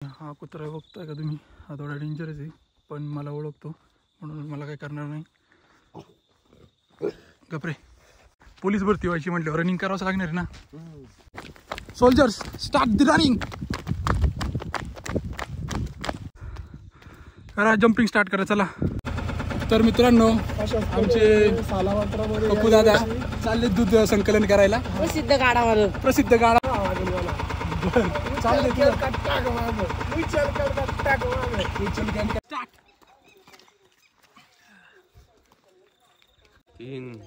हा कुत्रा बघताय का तुम्ही? हा थोडा डेंजरस आहे, पण मला ओळखतो म्हणून मला काय करणार नाही. गपरे, पोलीस भरती व्हायची म्हटल्यावर रनिंग करावंच लागणार ना. Soldiers start the running. करा जंपिंग स्टार्ट करा चला. तर मित्रांनो, आमचे पप्पू दादा चालले दूध संकलन करायला. प्रसिद्ध गाडा तीन,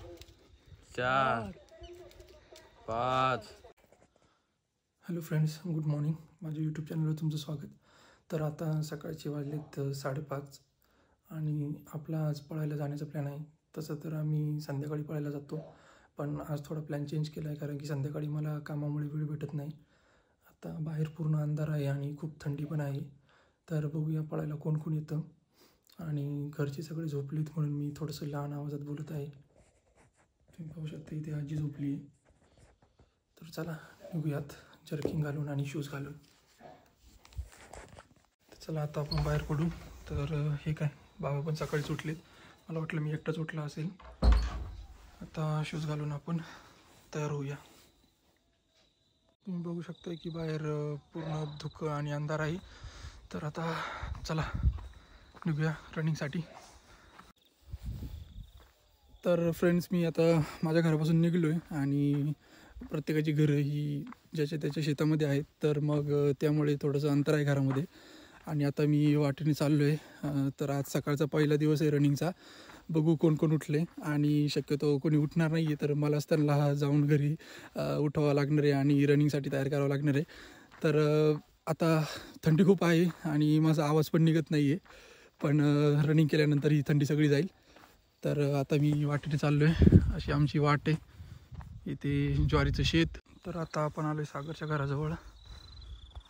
चार, पाच. Hello friends, good morning. माझ्या यूट्यूब चॅनलवर तुमचं स्वागत. तर आता सकाळचे वाजलेत 5:30 आणि आपला आज पळायला जाण्याचा प्लॅन आहे. तसं तर आम्ही संध्याकाळी पळायला जातो, पण आज थोडा प्लॅन चेंज केला आहे कारण की संध्याकाळी मला कामामुळे वेळ भेटत नाही. आता बाहेर पूर्ण अंधार आहे आणि खूप थंडी पण आहे. तर बघूया पळायला कोण कोण येतं. आणि घरचे सगळे झोपलेत म्हणून मी थोडंसं लहान आवाजात बोलत आहे. तुम्ही पाहू शकता इथे आजी झोपली आहे. तर चला निघूयात जर्किंग घालून आणि शूज घालून. तर चला आता आपण बाहेर पडू. तर हे काय, बाबा पण सकाळीच उठलेत. मला वाटलं मी एकटाच उठला असेल. आता शूज घालून आपण तयार होऊया. तुम्ही बघू शकता की बाहेर पूर्ण धुकं आणि अंधार आहे. तर आता चला निघूया रनिंगसाठी. तर फ्रेंड्स, मी आता माझ्या घरापासून निघलो आहे आणि प्रत्येकाची घरं ही ज्याच्या त्याच्या शेतामध्ये आहेत. तर मग त्यामुळे थोडंसं अंतर आहे घरामध्ये. आणि आता मी वाटेने चाललो आहे. तर आज सकाळचा पहिला दिवस आहे रनिंगचा. बघू कोण कोण उठले आणि शक्यतो कोणी उठणार नाही आहे तर मलाच त्यांना जाऊन घरी उठवावं लागणार आहे आणि रनिंगसाठी तयार करावं लागणार आहे. तर आता थंडी खूप आहे आणि माझा आवाज पण निघत नाही आहे, पण रनिंग केल्यानंतर ही थंडी सगळी जाईल. तर आता मी वाटेने चाललो आहे. अशी आमची वाट आहे. इथे ज्वारीचं शेत. तर आता आपण आलो आहे सागरच्या घराजवळ.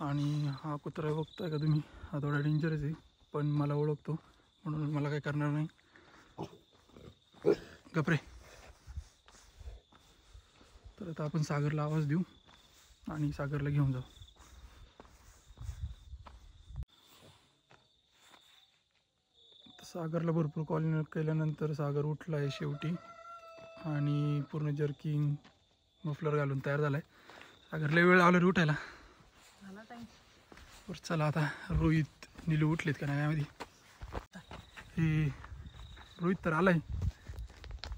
आणि हा कुत्रा बघताय का तुम्ही? हा थोडा डेंजरस आहे, पण मला ओळखतो म्हणून मला काय करणार नाही. गपरे. तर आता आपण सागरला आवाज देऊ आणि सागरला घेऊन जाऊ. सागरला भरपूर कॉल केल्यानंतर सागर उठला आहे शेवटी आणि पूर्ण जर्किंग मफलर घालून तयार झाला आहे. सागरला वेळ आला रे उठायला. चला आता रोहित नीलू उठलेत का नाही माहिती. हे रोहित तर आलाय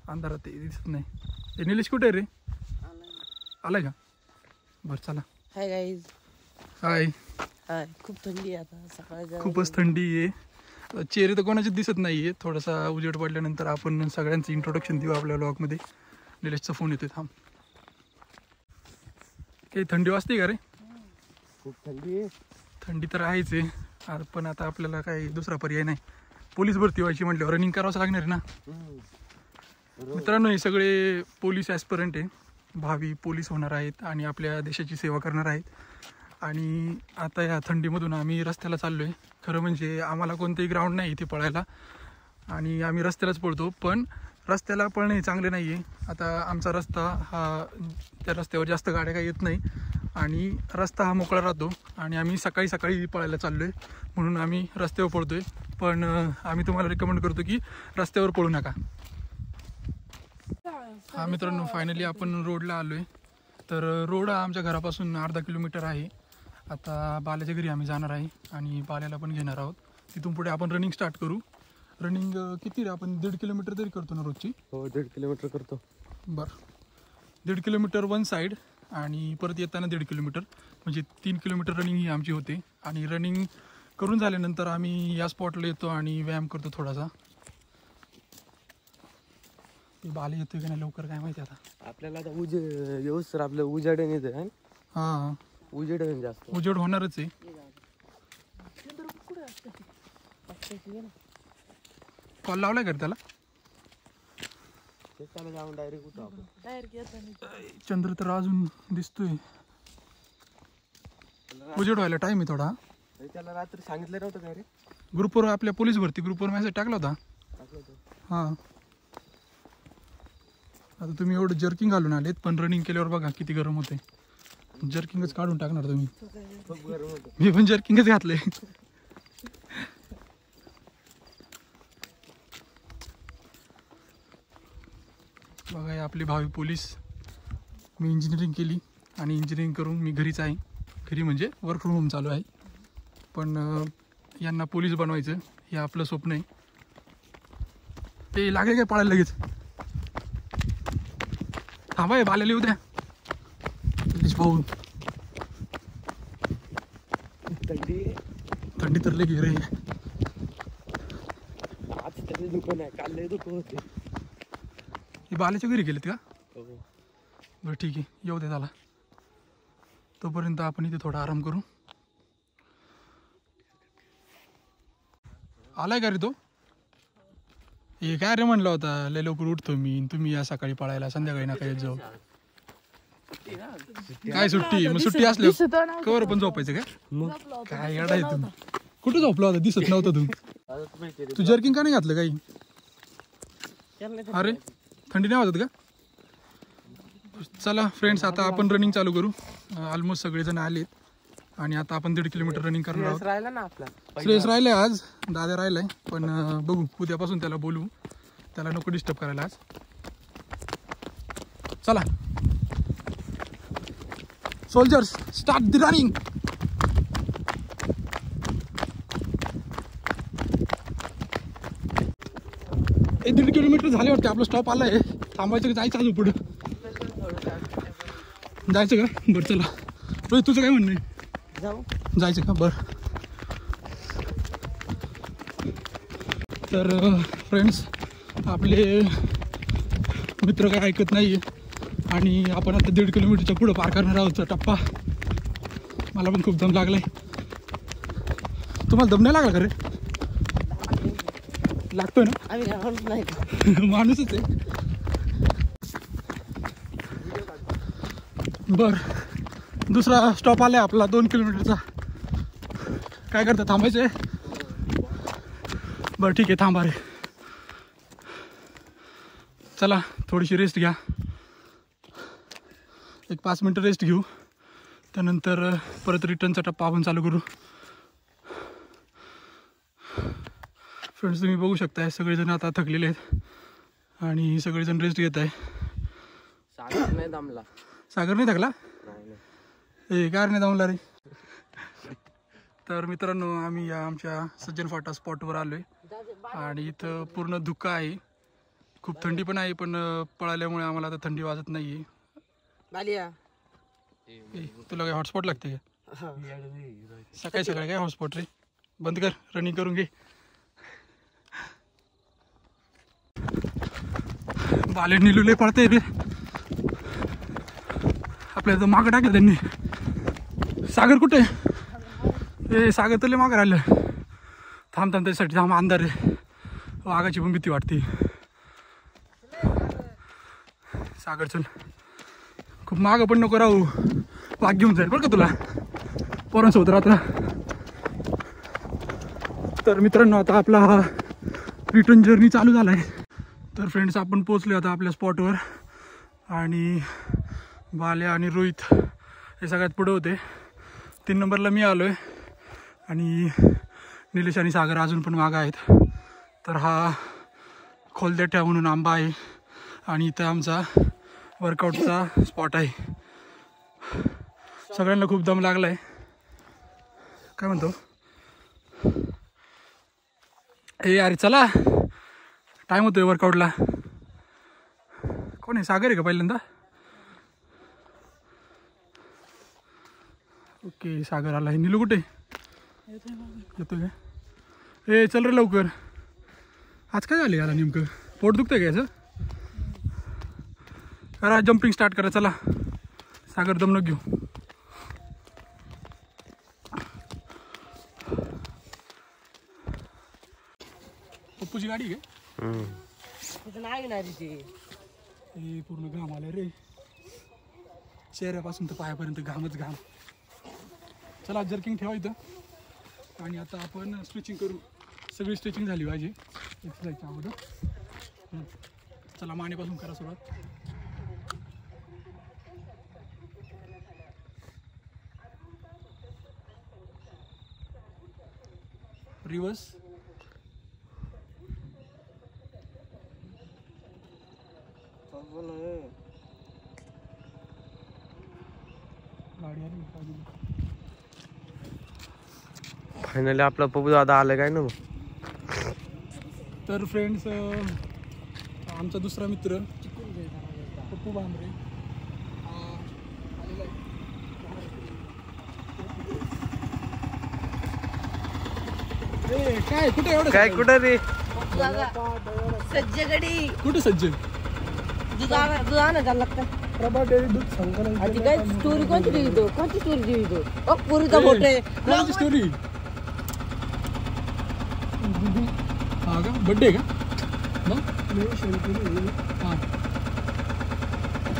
अंधारात, ते दिसत नाही. हे निलेश कुठे आहे रे? आलाय का? बरं चला. Hi guys. हाय. हाय. खूप थंडी आहे आता सकाळच्या. खूपच थंडी आहे. चेहरे तर कोणाचे दिसत नाही आहे. थोडासा उजेड पडल्यानंतर आपण सगळ्यांचं इंट्रोडक्शन देऊ आपल्या ब्लॉगमध्ये. निलेशचा फोन येतोय, थांब. काही थंडी वाजते का रे? खूप थंडी आहे. थंडी तर आहेच आहे, पण आता आपल्याला काही दुसरा पर्याय नाही. पोलीस भरती व्हायची म्हटल्यावर रनिंग करावंच लागणार आहे ना. मित्रांनो, हे सगळे पोलीस ॲस्पिरंट आहे, भावी पोलीस होणार आहेत आणि आपल्या देशाची सेवा करणार आहेत. आणि आता या थंडीमधून आम्ही रस्त्याला चाललो आहे. खरं म्हणजे आम्हाला कोणतंही ग्राउंड नाही इथे पळायला आणि आम्ही रस्त्यालाच पळतो. पण रस्त्याला पळणं हे चांगलं नाही आहे. आता आमचा रस्ता हा, त्या रस्त्यावर जास्त गाड्या काही येत नाही आणि रस्ता हा मोकळा राहतो आणि आम्ही सकाळी सकाळी पळायला चाललो आहे म्हणून आम्ही रस्त्यावर पळतो आहे. पण आम्ही तुम्हाला रिकमेंड करतो की रस्त्यावर पळू नका. हा मित्रांनो, फायनली आपण रोडला आलो आहे. तर रोड हा आमच्या घरापासून अर्धा किलोमीटर आहे. आता बाल्याच्या घरी आम्ही जाणार आहे आणि बाल्याला पण घेणार आहोत. तिथून पुढे आपण रनिंग स्टार्ट करू. रनिंग किती रे? आपण 1.5 किलोमीटर तरी करतो ना रोजची? हो, 1.5 किलोमीटर करतो. बरं, 1.5 किलोमीटर वन साईड आणि परत येताना 1.5 किलोमीटर, म्हणजे 3 किलोमीटर रनिंग ही आमची होते. आणि रनिंग करून झाल्यानंतर आम्ही या स्पॉटला येतो आणि व्यायाम करतो थोडासा. ते बाले येतोय का नाही लवकर काय माहिती. आता आपल्याला आता येऊस तर आपलं उजेड येते. हां, उजेड जास्त उजेड होणारच आहे. कॉल लावलाय का त्याला? जाऊन डायरेक्ट उठू आपण. चंद्र तर अजून दिसतोय. उजेड व्हायला टाइम आहे थोडा. त्याला रात्री सांगितलं नव्हतं काय रे? ग्रुपवर, आपल्या पोलीस भरती ग्रुपवर मेसेज टाकला होता. हां, आता तुम्ही एवढं जर्किंग घालून आलेत पण रनिंग केल्यावर बघा किती गरम होते. जर्किंगच काढून टाकणार तुम्ही. खूप गरम होतं. मी पण जर्किंगच घातले. बघा हे आपले भावी पोलीस. मी इंजिनिअरिंग केली आणि इंजिनिअरिंग करून मी घरीच आहे. घरी म्हणजे वर्क फ्रॉम होम चालू आहे. पण यांना पोलीस बनवायचं हे आपलं स्वप्न आहे. ते लागेल काय पाळायला लगेच. थांबा हे बाल्याला येऊ द्या. पाहून थंडी तर लई रे. आज तरी दुकान आहे, काल लय दुकान होते. हे बाल्याच्या घरी गेलेत का? बरं ठीक आहे, येऊ दे त्याला. तोपर्यंत आपण इथे थोडा आराम करू. आलाय का रे तो? हे काय रे म्हणला होता लय लवकर उठतो मी, तुम्ही या सकाळी पळायला, संध्याकाळी नका येत जाऊ. काय सुट्टी? मग सुट्टी असली कवर पण झोपायचं काय? मग काय येडा आहे तुम्ही. कुठं झोपला होता? दिसत नव्हता तू. तू जर्किंग का नाही घातलं काही? अरे थंडी नाही वाजत का? चला फ्रेंड्स, आता आपण रनिंग चालू करू. ऑलमोस्ट सगळेजण आलेत आणि आता आपण 1.5 किलोमीटर रनिंग करणार आहोत. राहिला ना आपला. श्रेयस राहिलाय आज, दादा राहिलाय, पण बघू उद्यापासून त्याला बोलू. त्याला नको डिस्टर्ब करायला आज. चला सोल्जर्स, स्टार्ट द रनिंग. एक 1.5 किलोमीटर झाले वाटते. आपलं स्टॉप आलाय. थांबायचं का जायचं अजून पुढं? जायचं का? बरं चला. रोहित तुझं काय म्हणणं आहे? जाऊ. जायचं का? बरं. तर फ्रेंड्स, आपले मित्र काय ऐकत नाही आहे आणि आपण आता 1.5 किलोमीटरच्या पुढं पार करणार आहोत टप्पा. मला पण खूप दम लागलाय. तुम्हाला दम नाही लागला का रे? लागतोय ना? आम्ही काय म्हणत नाही का? माणूसच आहे. बर, दुसरा स्टॉप आलाय आपला 2 किलोमीटरचा. काय करता? थांबायचंय? बरं ठीक आहे, थांबा रे. चला थोडीशी रेस्ट घ्या. एक 5 मिनटं रेस्ट घेऊ. त्यानंतर परत रिटर्नचा टप्पा आपण चालू करू. फ्रेंड्स, तुम्ही बघू शकताय सगळेजण आता थकलेले आहेत आणि सगळेजण रेस्ट घेत आहे. सागर नाही दमला. सागर नाही थकला? नाही. ए काय नाही दमला रे. तर मित्रांनो, आम्ही या आमच्या सज्जन फाटा स्पॉटवर आलो आहे आणि इथं पूर्ण धुकं आहे. खूप थंडी पण आहे, पण पळाल्यामुळे आम्हाला आता थंडी वाजत नाही आहे. तुला काय हॉटस्पॉट लागते का? सकाळी सकाळी काय हॉटस्पॉट रे? बंद कर, रनिंग करून घे. बाले निलुले पडते रे. आपल्या तर मागं टाकलं त्यांनी. सागर कुठे? ए सागर तर लय मागं राहिलं. थांब त्याच्यासाठी थांब. अंधार रे, वाघाची पण भीती वाटते. सागर चल, खूप मागं पण नको राहू. वाघ घेऊन जाईल बरं का तुला पोरांसोबत राहता. तर मित्रांनो, आता आपला हा रिटर्न जर्नी चालू झाला आहे. तर फ्रेंड्स, आपण पोचलो आता आपल्या स्पॉटवर आणि बाल्या आणि रोहित हे सगळ्यात पुढे होते. 3 नंबरला मी आलो आहे आणि निलेश आणि सागर अजून पण मागं आहेत. तर हा खोलदेठ्या म्हणून आंबा आहे आणि इथं आमचा वर्कआउटचा स्पॉट आहे. सगळ्यांना खूप दम लागला आहे. काय म्हणतो? ए अरे चला, टाईम होतोय वर्कआउटला. कोण आहे? सागर आहे का पहिल्यांदा? ओके, सागर आला आहे. नीलू कुठे? येतो का? ए चल रे लवकर. आज काय झालं याला नेमकं? पोट दुखतंय का याचं? करा जम्पिंग स्टार्ट करा. चला सागर, दम नको घेऊ. पप्पूची गाडी आहे हे पूर्ण घाम आलाय रे चेहऱ्यापासून तर पायापर्यंत घामच घाम. चला जर्किंग ठेवा इथं आणि आता आपण स्ट्रेचिंग करू. सगळी स्ट्रेचिंग झाली पाहिजे एक्सरसाइजच्या अगोदर. चला मानेपासून करा सुरुवात. रिवर्स. गाडी आली बाजूला. फायनली आपला पप्पू दादा आलं काय ना मग. तर फ्रेंड्स आमचा दुसरा मित्र पप्पू भांबरे आलेला आहे. काय कुठे एवढं काय कुठं रे. सज्जगडी कुठे सज्ज दूध आणा त्याला लागतं. प्रभा डेअरी दूध संकलन आधी काय स्टोरी कोणती लिहितो कोणती स्टोरी लिहितो पुरीचा फोटो आहे. कोणाची स्टोरी. हा का बड्डे का मग. हां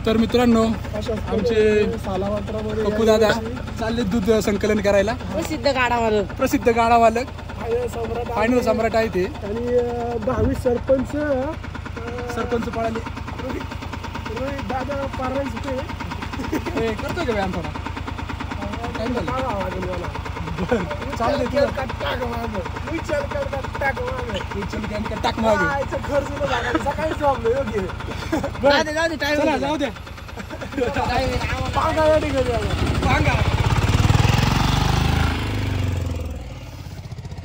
तर मित्रांनो आमचे पप्पू दादा चालले दूध संकलन करायला. प्रसिद्ध गाडावालं प्रसिद्ध गाडावालक फायनल सम्राट आहे ते. आणि 10वी सरपंच सरपंच पळाले. दादा पारायण करतोय का व्यायाम थोडा. काय झालं चालू दे तुला. टाक मागे. सकाळी जॉब योग्य चला जाऊ द्या. सांगा.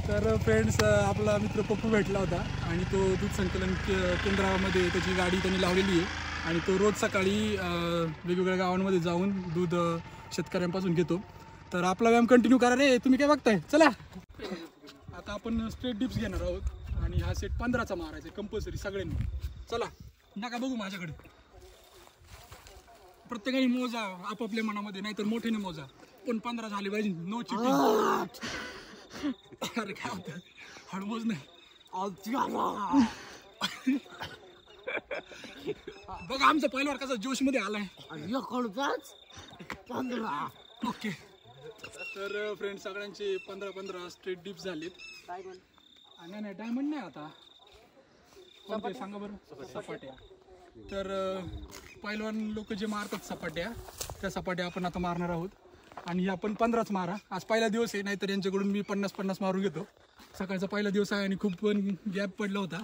तर फ्रेंड्स आपला मित्र पप्पू भेटला होता आणि तो दूध संकलन केंद्रामध्ये त्याची गाडी त्यांनी लावलेली आहे आणि तो रोज सकाळी वेगवेगळ्या गावांमध्ये जाऊन दूध शेतकऱ्यांपासून घेतो. तर आपला व्यायाम कंटिन्यू करा रे. तुम्ही काय बघताय. चला आता आपण स्ट्रेट डिप्स घेणार आहोत आणि हा सेट 15चा मारायचा आहे कंपल्सरी सगळ्यांनी. चला नका बघू माझ्याकडे. प्रत्येकाने मोजा आपापल्या मनामध्ये, नाहीतर मोठ्याने मोजा पण 15 झाले पाहिजे. No cheating. अरे काय होतं हळमोज नाही. बघा आमचा पहिल्यावर कसा जोश मध्ये आलाय. ओके तर फ्रेंड सगळ्यांचे 15-15 स्ट्रेट डिप्स झालेत. नाही डायमंड नाही आता कोणते सांगा बरं. सपाट्या. तर पहिलवान लोक जे मारतात सपाट्या त्या सपाट्या आपण आता मारणार आहोत आणि आपण 15च मारा. आज पहिला दिवस आहे, नाहीतर यांच्याकडून मी 50-50 मारून घेतो. सकाळचा पहिला दिवस आहे आणि खूप पण गॅप पडला होता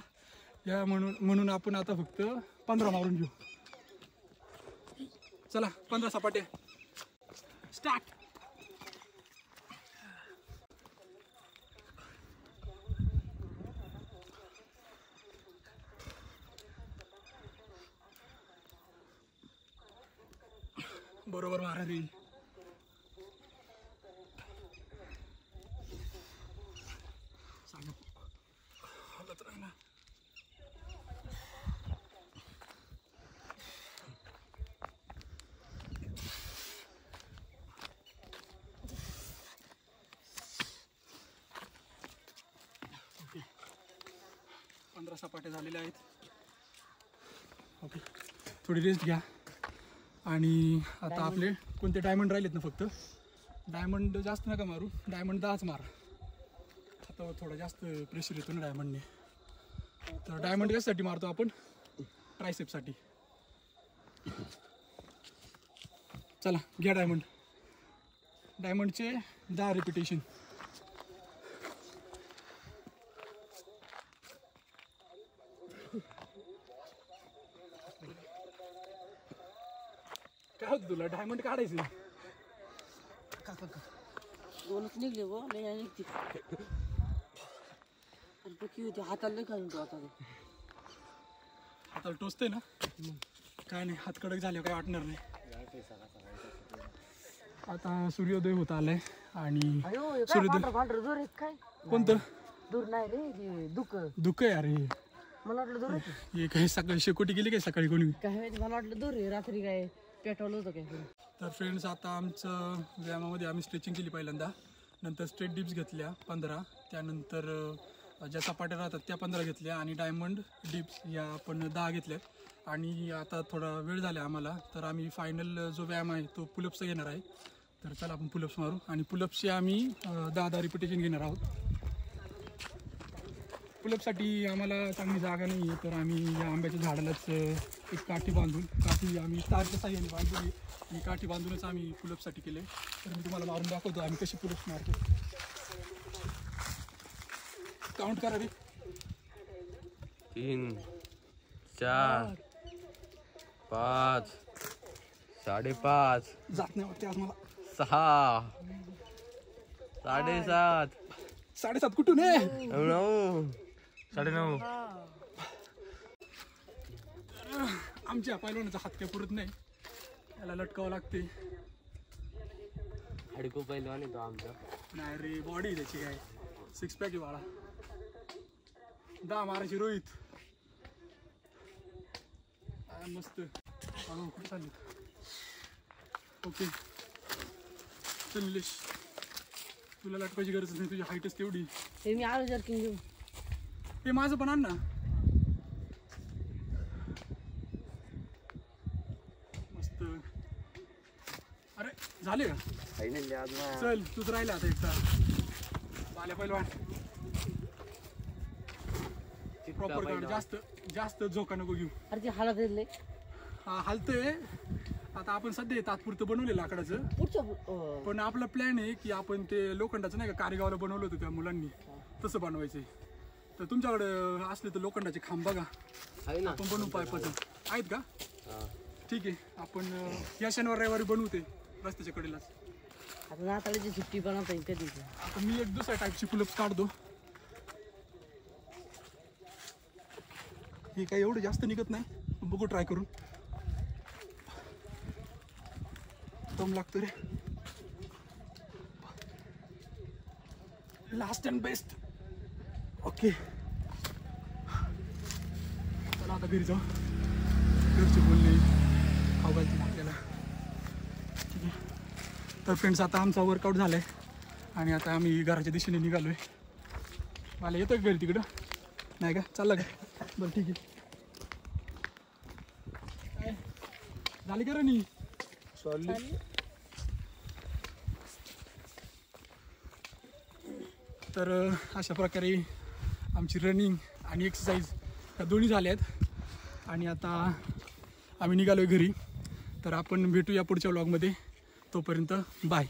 या म्हणून आपण आता फक्त 15 मारून घेऊ. चला 15 सपाट्या स्टार्ट. बरोबर मारा रे. हालत राहिला. ओके 15 सपाट्या झालेल्या आहेत. ओके थोडी रेस्ट घ्या. आणि आता आपले कोणते डायमंड राहिलेत ना. फक्त डायमंड जास्त नका मारू. डायमंड 10च मारा. आता थोडा जास्त प्रेशर येतो ना डायमंडने. तर डायमंड कशासाठी मारतो आपण. ट्रायसेपसाठी. चला घ्या डायमंड. डायमंडचे 10 रिपिटेशन. काय होतं तुला डायमंड काढायचं. दोनच निघले गो नाही निघते. होती हाताला घालून तो आता हाताला टोचते ना. काय नाही हात कडक झाले काय वाटणार नाही. आता सूर्योदय होत आलाय आणि सूर्योदय काय कोणतं दूर नाही रे. दुःख आहे अरे. मला वाटलं दूर हे काही सकाळी शेकोटी गेली काय सकाळी कोणी. काय माहिती मला वाटलं दूर आहे. रात्री काय पेटवलं होतं काय. तर फ्रेंड्स आता आमचं व्यायामामध्ये आम्ही स्ट्रेचिंग केली पहिल्यांदा. नंतर स्ट्रेट डिप्स घेतल्या 15. त्यानंतर ज्या सपाट्या राहतात त्या 15 घेतल्या आणि डायमंड डिप्स या आपण 10 घेतल्या. आणि आता थोडा वेळ झाला आम्हाला तर आम्ही फायनल जो व्यायाम आहे तो पुलअप्सचा घेणार आहे. तर चला आपण पुलअप्स मारू आणि पुलअप्सचे आम्ही 10 रिपिटेशन घेणार आहोत. पुलअपसाठी आम्हाला चांगली जागा नाही आहे तर आम्ही या आंब्याच्या झाडालाच एक काठी बांधून काठी आम्ही तारच्या साह्याने बांधली आणि काठी बांधूनच आम्ही पुलअपसाठी केले. तर मी तुम्हाला मारून दाखवतो आम्ही कशी पुलअप्स मारतो. काउंट करा रे. 3 4 5 5.5 जात नाही वाटते आज मला. 6 7.5 7.5 कुठून आहे? 9 9.5 आमच्या पैलवानाचा हात काय पुरत नाही, याला लटकावं लागते. हडको पहिलवान आहे तो आमचा. नाही रे, बॉडी त्याची काय 6 पॅक आहे बाळा. 10 मारायची रोहित. मस्त. कुठे चालली? ओके चल निलेश, तुला लटकायची गरज नाही, तुझी हाईटच तेवढी. हे मी आलो जर्किंग घेऊन. हे माझं पण आण ना. मस्त. अरे झाले का? चल तूच राहिला आता एकटा. आल्या पहिलवान प्रॉपर काढ. जास्त झोका नको घेऊ. अरे ते हालत येतले. हा हालतंय. आता आपण सध्या तात्पुरतं बनवलेलं लाकडाचं, पुढचं पण आपला प्लॅन आहे की आपण ते लोखंडाचं नाही का कारेगावला बनवलं होतं त्या मुलांनी, तसं बनवायचंय. तर तुमच्याकडे असले तर लोखंडाचे खांब बघा, आपण बनवू पायपाचं. आहेत का? ठीक आहे, आपण या शनिवार रविवारी बनवू ते रस्त्याच्या कडेलाच. आता नाताळाची सुट्टी बनवता येईल कधी. आता मी एक दुसऱ्या टाईपची पुलप्स काढतो. हे काही एवढं जास्त निघत नाही, बघू ट्राय करून. दम लागतो रे. Last and best. ओके चला आता घरी जाऊ. घरचे बोलले खाऊ घालतील आपल्याला. ठीक आहे. तर फ्रेंड्स, आता आमचा वर्कआउट झालाय आणि आता आम्ही घराच्या दिशेने निघालोय. मला येतं का घरी तिकडं? नाही का? चाललं का? बरं ठीक आहे. काय झाली का रनिंग? सॉरी. तर अशा प्रकारे आमची रनिंग आणि एक्सरसाइज ह्या दोन्ही झाल्या आहेत आणि आता आम्ही निघालो आहे घरी. तर आपण भेटूया पुढच्या व्लॉगमध्ये. तोपर्यंत बाय.